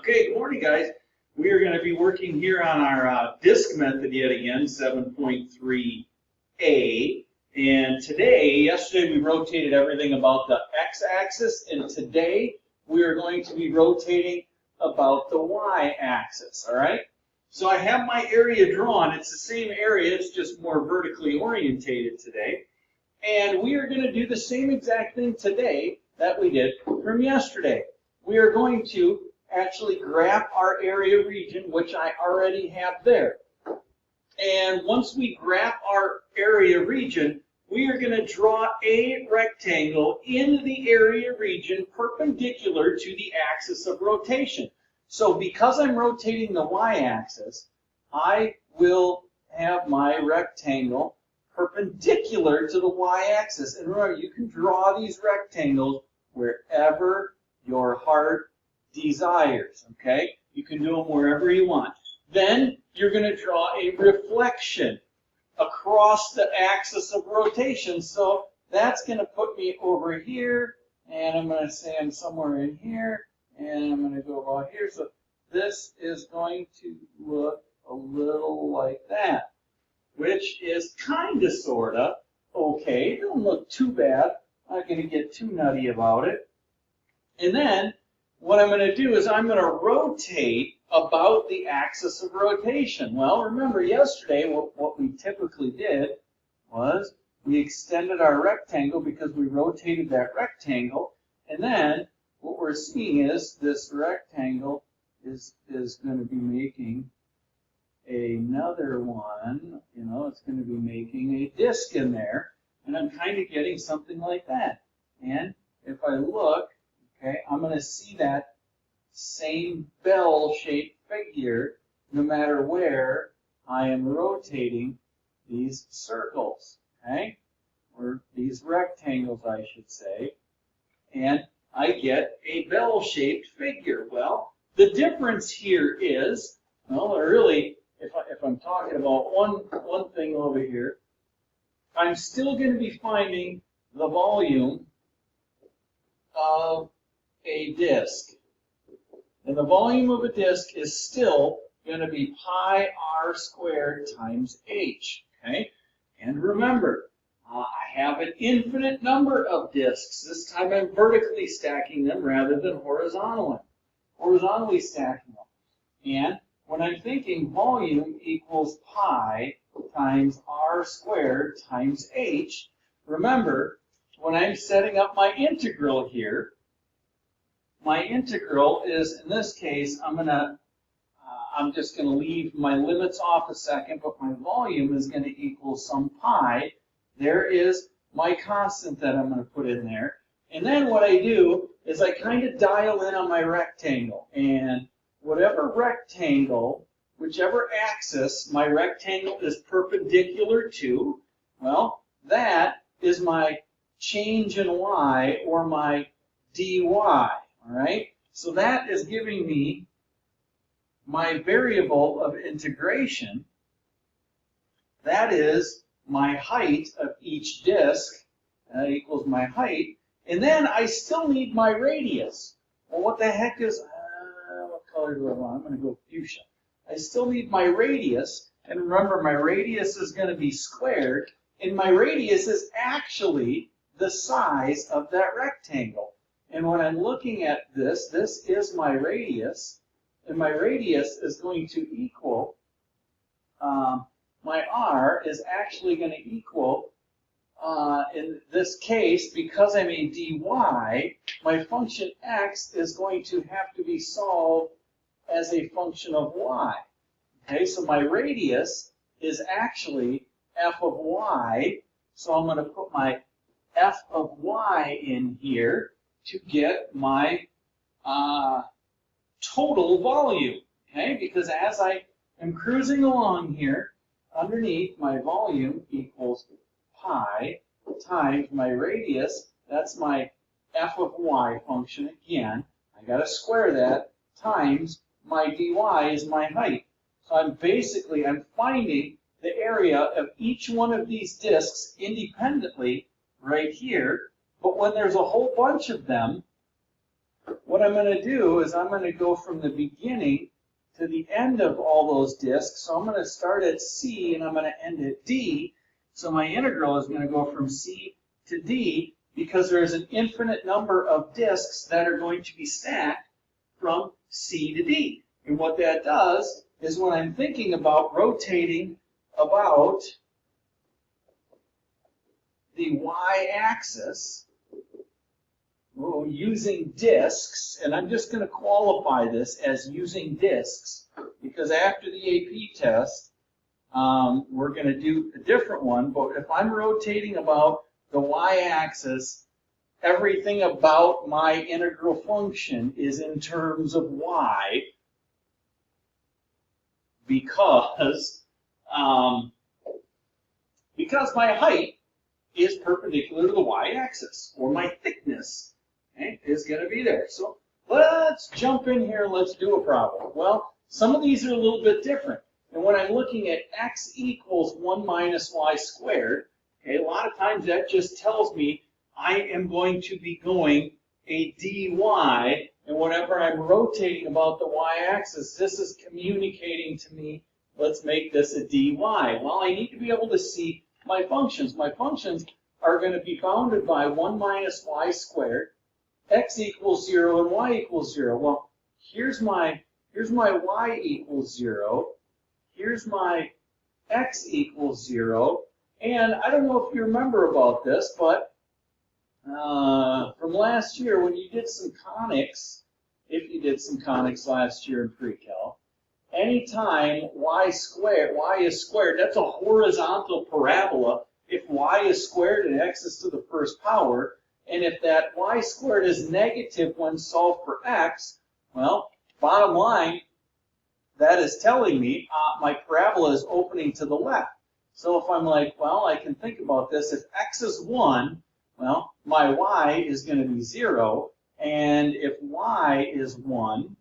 Okay, good morning, guys. We are going to be working here on our disk method yet again, 7.3a. And yesterday we rotated everything about the x-axis, and today we are going to be rotating about the y-axis, all right? So I have my area drawn. It's the same area, it's just more vertically orientated today. And we are going to do the same exact thing today that we did from yesterday. We are going to actually graph our area region, which I already have there. And once we graph our area region, we are going to draw a rectangle in the area region perpendicular to the axis of rotation. So because I'm rotating the y-axis, I will have my rectangle perpendicular to the y-axis. And remember, you can draw these rectangles wherever your heart desires, okay? You can do them wherever you want. Then you're going to draw a reflection across the axis of rotation. So that's going to put me over here, and I'm going to say I'm somewhere in here, and I'm going to go about here. So this is going to look a little like that, which is kind of, sort of, okay. It doesn't look too bad. I'm not going to get too nutty about it. And then what I'm going to do is I'm going to rotate about the axis of rotation. Well, remember yesterday what we typically did was we extended our rectangle because we rotated that rectangle. And then what we're seeing is this rectangle is going to be making another one. You know, it's going to be making a disc in there. And I'm kind of getting something like that. And if I look, okay, I'm going to see that same bell-shaped figure no matter where I am rotating these circles, okay, or these rectangles, I should say, and I get a bell-shaped figure. Well, the difference here is, well, really, if I'm talking about one thing over here, I'm still going to be finding the volume of a disk. And the volume of a disk is still going to be pi r squared times h. Okay? And remember, I have an infinite number of disks. This time I'm vertically stacking them rather than horizontally stacking them. And when I'm thinking volume equals pi times r squared times h, remember, when I'm setting up my integral here, my integral is, in this case, I'm just going to leave my limits off a second, but my volume is going to equal some pi. There is my constant that I'm going to put in there. And then what I do is I kind of dial in on my rectangle. And whatever rectangle, whichever axis my rectangle is perpendicular to, well, that is my change in y, or my dy. All right, so that is giving me my variable of integration. That is my height of each disk. That equals my height. And then I still need my radius. Well, what the heck is, what color do I want? I'm going to go fuchsia. I still need my radius. And remember, my radius is going to be squared. And my radius is actually the size of that rectangle. And when I'm looking at this is my radius, and my radius is going to equal, my r is actually going to equal, in this case, because I'm a dy, my function x is going to have to be solved as a function of y. Okay, so my radius is actually f of y, so I'm going to put my f of y in here to get my total volume, okay? Because as I am cruising along here, underneath my volume equals pi times my radius, that's my f of y function again. I got to square that, times my dy is my height. So I'm finding the area of each one of these disks independently right here. But when there's a whole bunch of them, what I'm going to do is I'm going to go from the beginning to the end of all those disks. So I'm going to start at C and I'm going to end at D. So my integral is going to go from C to D because there is an infinite number of disks that are going to be stacked from C to D. And what that does is when I'm thinking about rotating about the y-axis, using disks, and I'm just going to qualify this as using disks because after the AP test, we're going to do a different one. But if I'm rotating about the y-axis, everything about my integral function is in terms of y because my height is perpendicular to the y-axis, or my thickness is going to be there. So let's jump in here and let's do a problem. Well, some of these are a little bit different. And when I'm looking at x equals 1 minus y squared, okay, a lot of times that just tells me I am going to be going a dy, and whenever I'm rotating about the y-axis, this is communicating to me, let's make this a dy. Well, I need to be able to see my functions. My functions are going to be bounded by 1 minus y squared, x equals 0, and y equals 0. Well, here's my y equals 0. Here's my x equals 0. And I don't know if you remember about this, but from last year when you did some conics, if you did some conics last year in pre-cal, anytime y is squared, that's a horizontal parabola if y is squared and x is to the first power. And if that y squared is negative when solved for x, well, bottom line, that is telling me my parabola is opening to the left. So if I'm like, well, I can think about this. If x is 1, well, my y is going to be 0. And if y is 1,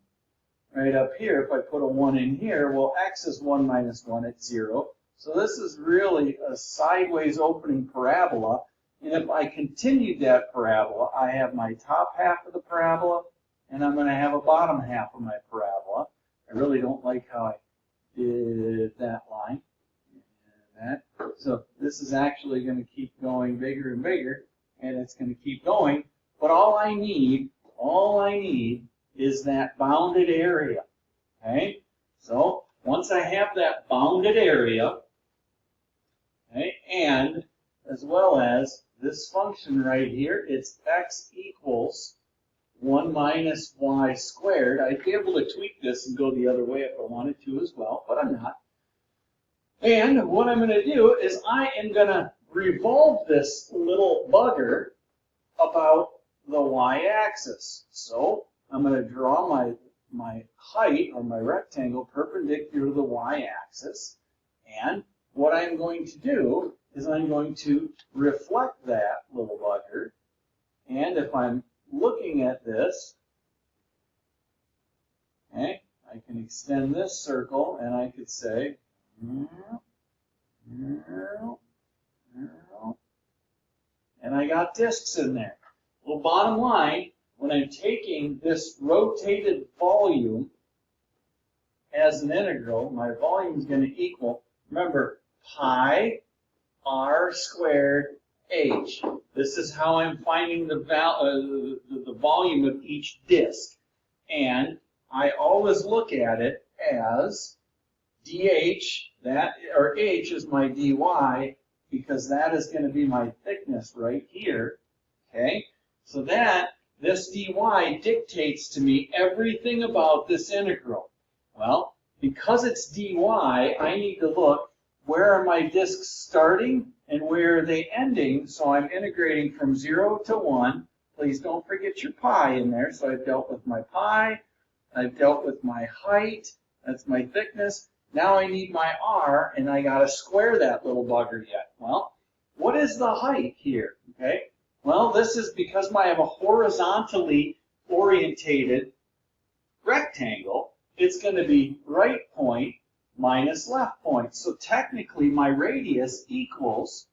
right up here, if I put a 1 in here, well, x is 1 minus 1, it's 0. So this is really a sideways opening parabola. And if I continued that parabola, I have my top half of the parabola, and I'm going to have a bottom half of my parabola. I really don't like how I did that line. And that. So this is actually going to keep going bigger and bigger, and it's going to keep going. But all I need is that bounded area. Okay? So once I have that bounded area, okay, and as well as this function right here, it's x equals 1 minus y squared. I'd be able to tweak this and go the other way if I wanted to as well, but I'm not. And what I'm going to do is I am going to revolve this little bugger about the y-axis. So I'm going to draw my height, or my rectangle, perpendicular to the y-axis. And what I'm going to do is I'm going to reflect that little bugger. And if I'm looking at this, okay, I can extend this circle, and I could say, and I got disks in there. Well, bottom line, when I'm taking this rotated volume as an integral, my volume is going to equal, remember, pi r squared h. This is how I'm finding the volume of each disk. And I always look at it as dh, or h is my dy, because that is going to be my thickness right here. Okay? So this dy dictates to me everything about this integral. Well, because it's dy, I need to look, where are my disks starting and where are they ending? So I'm integrating from 0 to 1. Please don't forget your pi in there. So I've dealt with my pi. I've dealt with my height. That's my thickness. Now I need my r, and I got to square that little bugger yet. Well, what is the height here? Okay. Well, this is because I have a horizontally orientated rectangle. It's going to be right point minus left point. So technically my radius equals,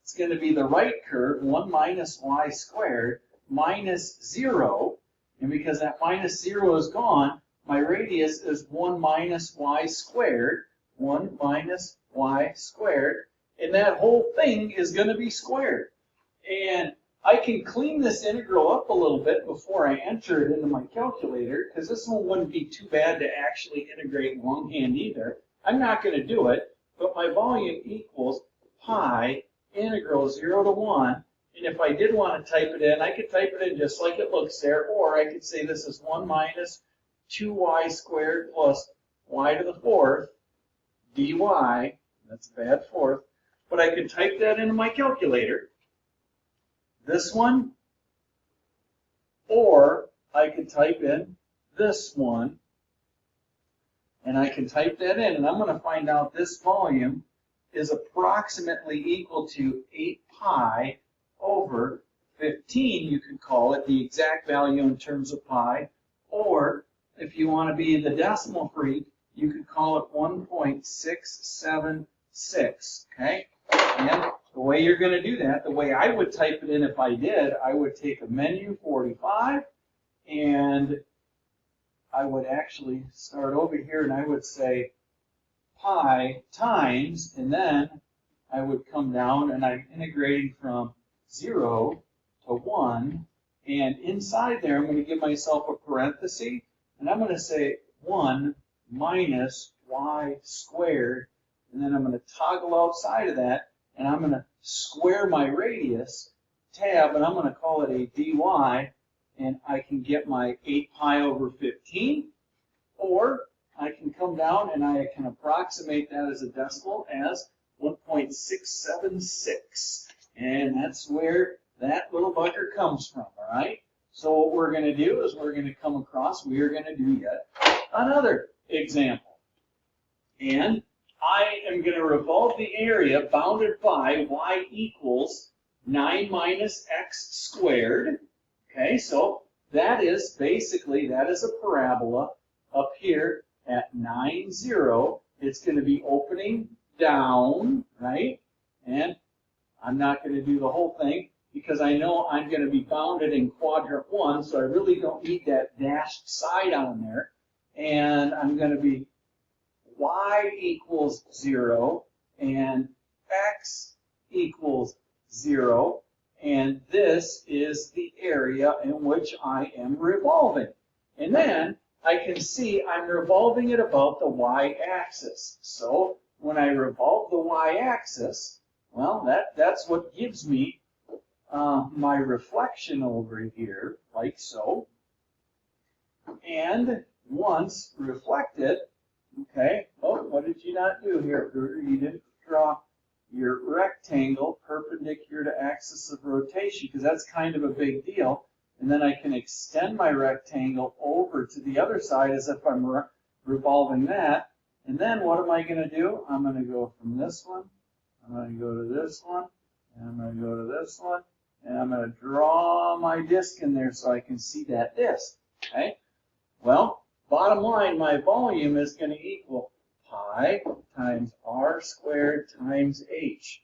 it's going to be the right curve, 1 minus y squared minus 0. And because that minus 0 is gone, my radius is 1 minus y squared. 1 minus y squared. And that whole thing is going to be squared. And I can clean this integral up a little bit before I enter it into my calculator, because this one wouldn't be too bad to actually integrate longhand either. I'm not going to do it, but my volume equals pi integral 0 to 1. And if I did want to type it in, I could type it in just like it looks there, or I could say this is 1 minus 2y squared plus y to the fourth dy. That's a bad fourth. But I could type that into my calculator. This one, or I could type in this one, and I can type that in, and I'm going to find out this volume is approximately equal to 8 pi over 15. You could call it the exact value in terms of pi, or if you want to be the decimal freak, you could call it 1.676, okay? And the way you're going to do that, the way I would type it in if I did, I would take a menu 45, and I would actually start over here, and I would say pi times, and then I would come down, and I'm integrating from 0 to 1, and inside there I'm going to give myself a parenthesis, and I'm going to say 1 minus y squared, and then I'm going to toggle outside of that, and I'm going to square my radius, tab, and I'm going to call it a dy, and I can get my 8 pi over 15, or I can come down and I can approximate that as a decimal as 1.676, and that's where that little bugger comes from, all right? So what we're going to do is we're going to come across, we are going to do yet another example, and I am going to revolve the area bounded by y equals 9 minus x squared. Okay, so that is basically, that is a parabola up here at 9, 0. It's going to be opening down, right? And I'm not going to do the whole thing because I know I'm going to be bounded in quadrant 1, so I really don't need that dashed side on there. And I'm going to be y equals 0 and x equals 0, and this is the area in which I am revolving. And then I can see I'm revolving it about the y-axis. So when I revolve the y-axis, well, that's what gives me my reflection over here, like so. And once reflected, okay, oh, what did you not do here? You didn't draw your rectangle perpendicular to axis of rotation, because that's kind of a big deal. And then I can extend my rectangle over to the other side as if I'm revolving that. And then what am I going to do? I'm going to go from this one, I'm going to go to this one, and I'm going to go to this one, and I'm going to draw my disc in there so I can see that disc, okay? Well, bottom line, my volume is going to equal pi times r squared times h.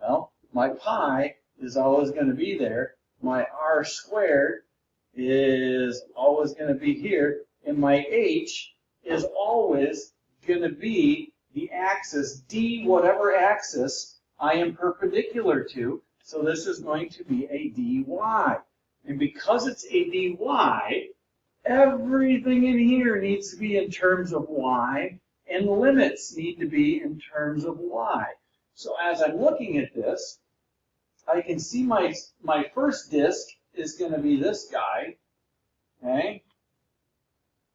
Well, my pi is always going to be there. My r squared is always going to be here. And my h is always going to be the axis, d whatever axis I am perpendicular to. So this is going to be a dy. And because it's a dy, everything in here needs to be in terms of y, and the limits need to be in terms of y. So as I'm looking at this, I can see my first disk is going to be this guy, okay?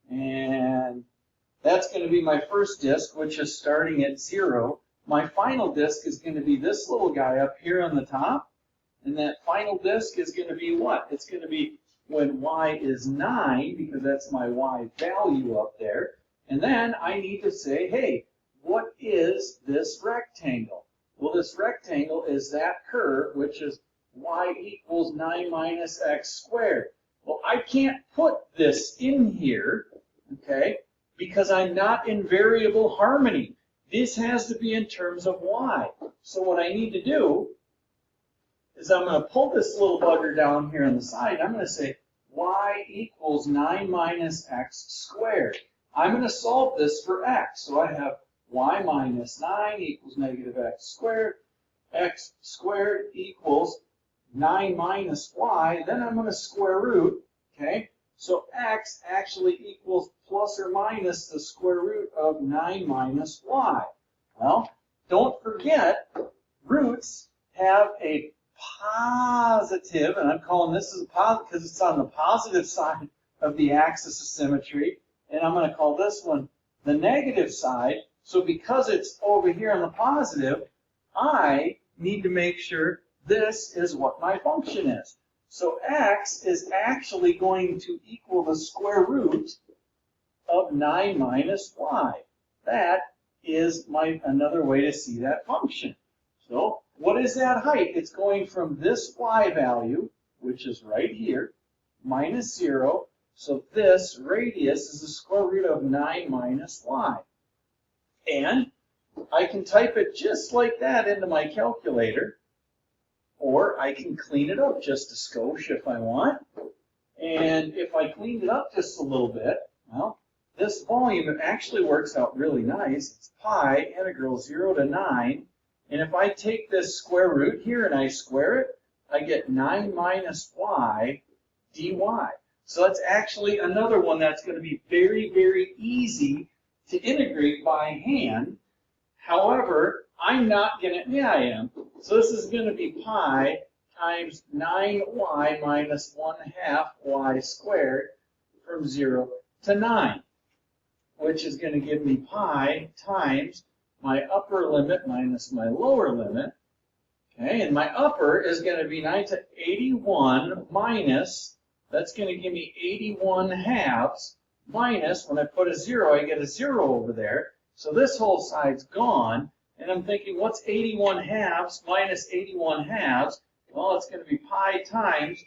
And that's going to be my first disk, which is starting at 0. My final disk is going to be this little guy up here on the top, and that final disk is going to be what? It's going to be when y is 9, because that's my y value up there. And then I need to say, hey, what is this rectangle? Well, this rectangle is that curve, which is y equals 9 minus x squared. Well, I can't put this in here, okay, because I'm not in variable harmony. This has to be in terms of y. So what I need to do is I'm going to pull this little bugger down here on the side. I'm going to say y y equals 9 minus x squared. I'm going to solve this for x. So I have y minus 9 equals negative x squared. X squared equals 9 minus y. Then I'm going to square root. Okay? So x actually equals plus or minus the square root of 9 minus y. Well, don't forget, roots have a positive, and I'm calling this as a positive because it's on the positive side of the axis of symmetry, and I'm going to call this one the negative side. So because it's over here on the positive, I need to make sure this is what my function is. So x is actually going to equal the square root of 9 minus y. That is another way to see that function. So what is that height? It's going from this y value, which is right here, minus 0. So this radius is the square root of 9 minus y. And I can type it just like that into my calculator, or I can clean it up just a skosh if I want. And if I cleaned it up just a little bit, well, this volume, it actually works out really nice. It's pi integral 0 to 9. And if I take this square root here and I square it, I get 9 minus y dy. So that's actually another one that's going to be very, very easy to integrate by hand. However, I'm not going to, yeah, I am. So this is going to be pi times 9y minus 1/2 y squared from 0 to 9, which is going to give me pi times my upper limit minus my lower limit. Okay, and my upper is going to be 9 to 81 minus, that's going to give me 81/2 minus, when I put a 0, I get a 0 over there. So this whole side's gone. And I'm thinking, what's 81/2 minus 81/2? Well, it's going to be pi times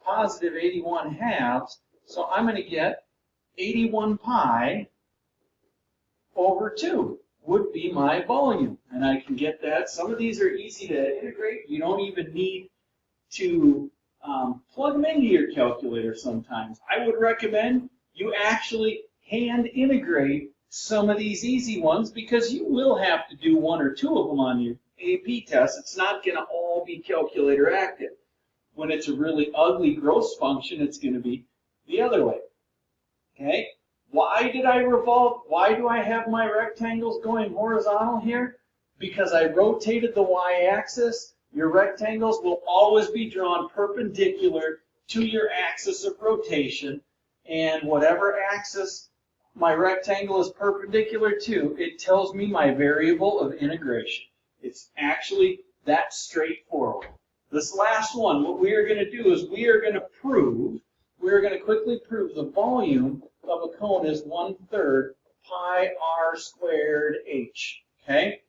positive 81/2. So I'm going to get 81 pi over 2 would be my volume. And I can get that. Some of these are easy to integrate. You don't even need to plug them into your calculator sometimes. I would recommend you actually hand integrate some of these easy ones, because you will have to do 1 or 2 of them on your AP test. It's not going to all be calculator active. When it's a really ugly gross function, it's going to be the other way. Okay? Why did I revolve? Why do I have my rectangles going horizontal here? Because I rotated the y-axis. Your rectangles will always be drawn perpendicular to your axis of rotation, and whatever axis my rectangle is perpendicular to, it tells me my variable of integration. It's actually that straightforward. This last one, what we are going to do is we are going to quickly prove the volume of a cone is 1/3 pi r squared h. Okay?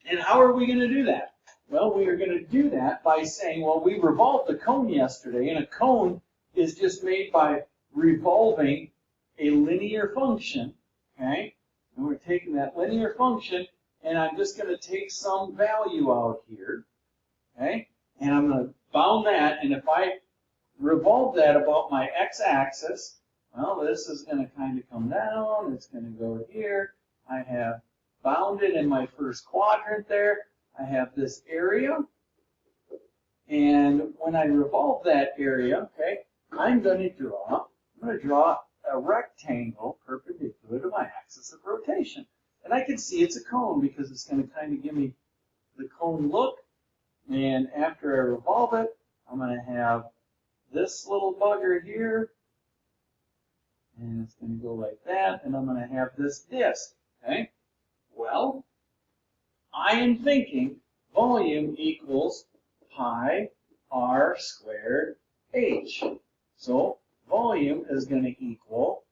And how are we going to do that? Well, we are going to do that by saying, well, we revolved the cone yesterday, and a cone is just made by revolving a linear function, okay? And we're taking that linear function, and I'm just going to take some value out here, okay? And I'm going to bound that, and if I revolve that about my x-axis, well, this is going to kind of come down, it's going to go here. I have bounded in my first quadrant there. I have this area, and when I revolve that area, okay, I'm going to draw a rectangle perpendicular to my axis of rotation. And I can see it's a cone because it's going to kind of give me the cone look. And after I revolve it, I'm going to have this little bugger here. And it's going to go like that. And I'm going to have this disc. Okay? Well, I am thinking volume equals pi r squared h. So volume is going to equal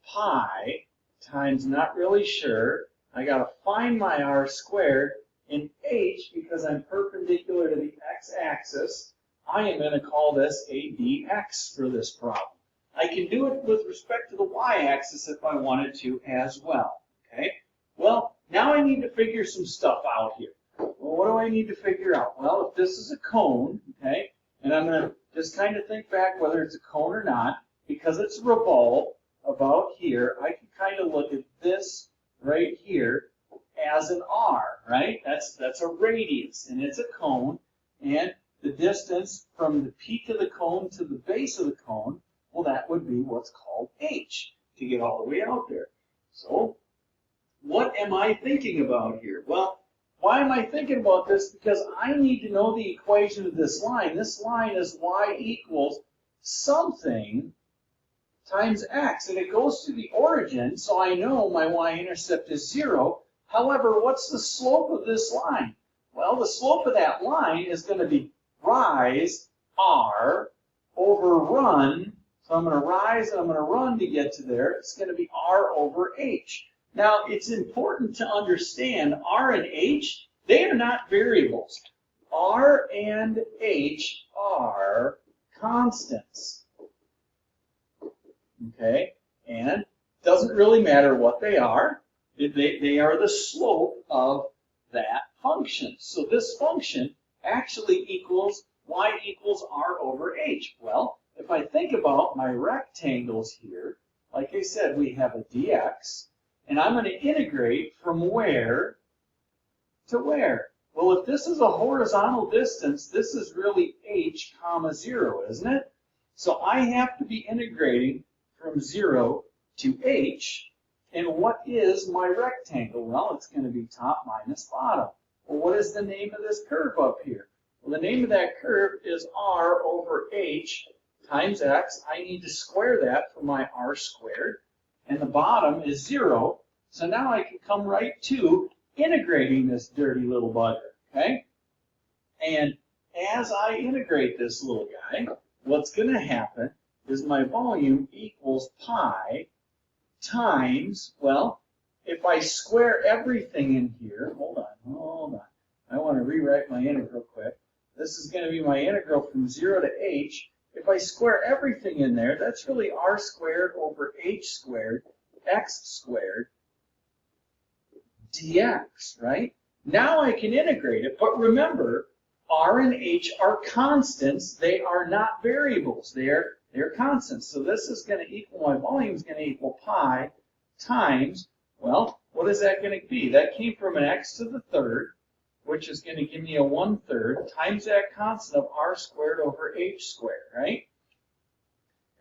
pi times, not really sure, I got to find my r squared, in h, because I'm perpendicular to the x-axis, I am going to call this a dx for this problem. I can do it with respect to the y-axis if I wanted to as well. Okay? Well, now I need to figure some stuff out here. Well, what do I need to figure out? Well, if this is a cone, okay, and I'm going to just kind of think back whether it's a cone or not. Because it's revolved about here, I can kind of look at this right here as an R, right? That's a radius, and it's a cone. And the distance from the peak of the cone to the base of the cone, well, that would be what's called h to get all the way out there. So what am I thinking about here? Well, why am I thinking about this? Because I need to know the equation of this line. This line is y equals something times x, and it goes to the origin, so I know my y-intercept is 0. However, what's the slope of this line? Well, the slope of that line is going to be rise, r, over run. So I'm going to rise and I'm going to run to get to there. It's going to be r over h. Now, it's important to understand r and h, they are not variables. R and h are constants. Okay, and it doesn't really matter what they are. They are the slope of that function. So this function actually equals y equals r over h. Well, if I think about my rectangles here, like I said, we have a dx, and I'm going to integrate from where to where? Well, if this is a horizontal distance, this is really h comma 0, isn't it? So I have to be integrating from 0 to h. And what is my rectangle? Well, it's going to be top minus bottom. Well, what is the name of this curve up here? Well, the name of that curve is r over h times x. I need to square that for my r squared. And the bottom is 0. So now I can come right to integrating this dirty little bugger, okay? And as I integrate this little guy, what's going to happen is my volume equals pi times, well, if I square everything in here, hold on. I want to rewrite my integral quick. This is going to be my integral from 0 to h. If I square everything in there, that's really r squared over h squared, x squared, dx, right? Now I can integrate it, but remember, r and h are constants. They are not variables. They're constants. So this is going to equal, my volume is going to equal pi times, well, what is that going to be? That came from an x to the third, which is going to give me a 1/3 times that constant of r squared over h squared, right?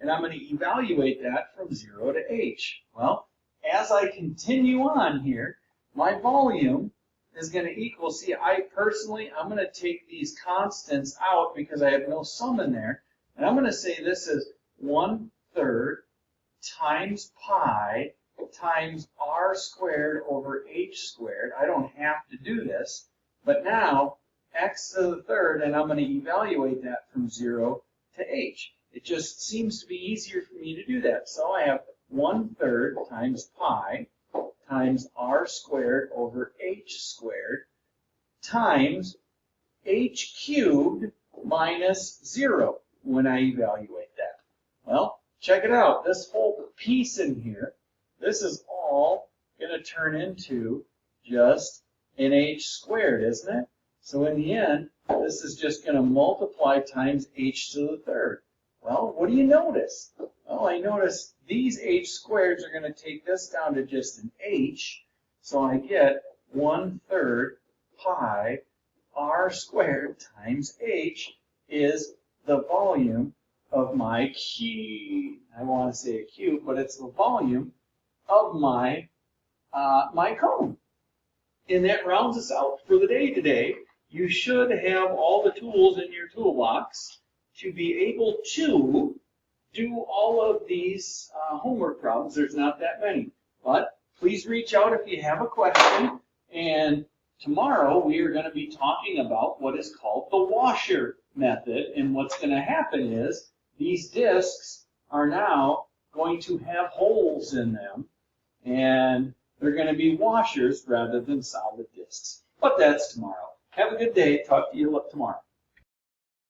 And I'm going to evaluate that from 0 to h. Well, as I continue on here, my volume is going to equal, see, I'm going to take these constants out because I have no sum in there. And I'm going to say this is 1/3 times pi times r squared over h squared. I don't have to do this, but now x to the third, and I'm going to evaluate that from 0 to h. It just seems to be easier for me to do that. So I have 1/3 times pi times r squared over h squared times h cubed minus 0 when I evaluate that. Well, check it out. This whole piece in here, this is all going to turn into just an h squared, isn't it? So in the end, this is just going to multiply times h to the third. Well, what do you notice? Well, I notice these h squareds are going to take this down to just an h. So I get 1/3 pi r squared times h is the volume of my cube. I want to say a cube, but it's the volume of my my cone. And that rounds us out for the day today. You should have all the tools in your toolbox to be able to do all of these homework problems. There's not that many, but please reach out if you have a question. And tomorrow we are going to be talking about what is called the washer method. And what's going to happen is these discs are now going to have holes in them, and they're going to be washers rather than solid discs. But that's tomorrow. Have a good day. Talk to you tomorrow.